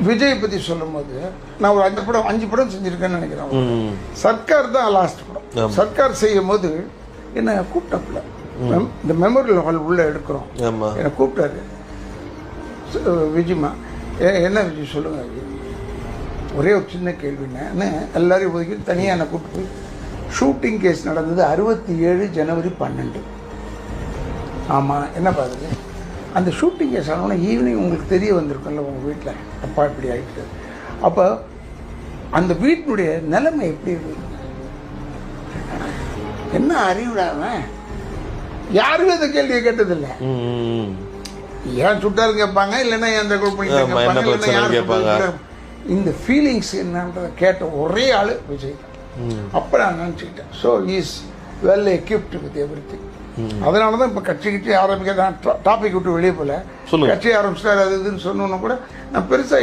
விஜய் பற்றி சொல்லும் போது நான் ஒரு 5 படம் செஞ்சுருக்கேன்னு நினைக்கிறேன். சர்க்கார் தான் லாஸ்ட் படம். சர்க்கார் செய்யும் போது என்னை கூப்பிட்டாப்புல, இந்த மெமோரியல் ஹால் உள்ள எடுக்கிறோம், என்னை கூப்பிட்டாரு. விஜய்மா என்ன விஜய் சொல்லுங்க, ஒரே ஒரு சின்ன கேள்வின்னு எல்லாரையும் ஒதுக்கி தனியாக என்னை கூப்பிட்டு போய் ஷூட்டிங் கேஸ் நடந்தது 67 ஜனவரி 12. ஆமாம், என்ன பாருங்க, அந்த ஷூட்டிங் கேஸ் ஆனோன்னா ஈவினிங் உங்களுக்கு தெரிய வந்திருக்கும்ல உங்கள் வீட்டில் அப்பா இப்படி ஆகிட்டு. அப்போ அந்த வீட்டினுடைய நிலைமை எப்படி இருக்கு? என்ன அறிவுடாம யாருமே அந்த கேள்வியை கேட்டதில்லை. ஏன் சுட்டாரு கேட்பாங்க, இல்லைன்னா என் ரெக்கார்ட் பண்ணி கேட்பாங்க. இந்த ஃபீலிங்ஸ் என்னன்றதை கேட்ட ஒரே ஆள் விஜய். அப்போ நான் நினச்சிக்கிட்டேன், so is well equipped with everything. அதனால தான் இப்போ கட்சி ஆரம்பிக்க நான் டாபிக் விட்டு வெளியே போல, கட்சி ஆரம்பிச்சிட்டாரு அது இதுன்னு சொன்னோன்னா கூட நான் பெருசாக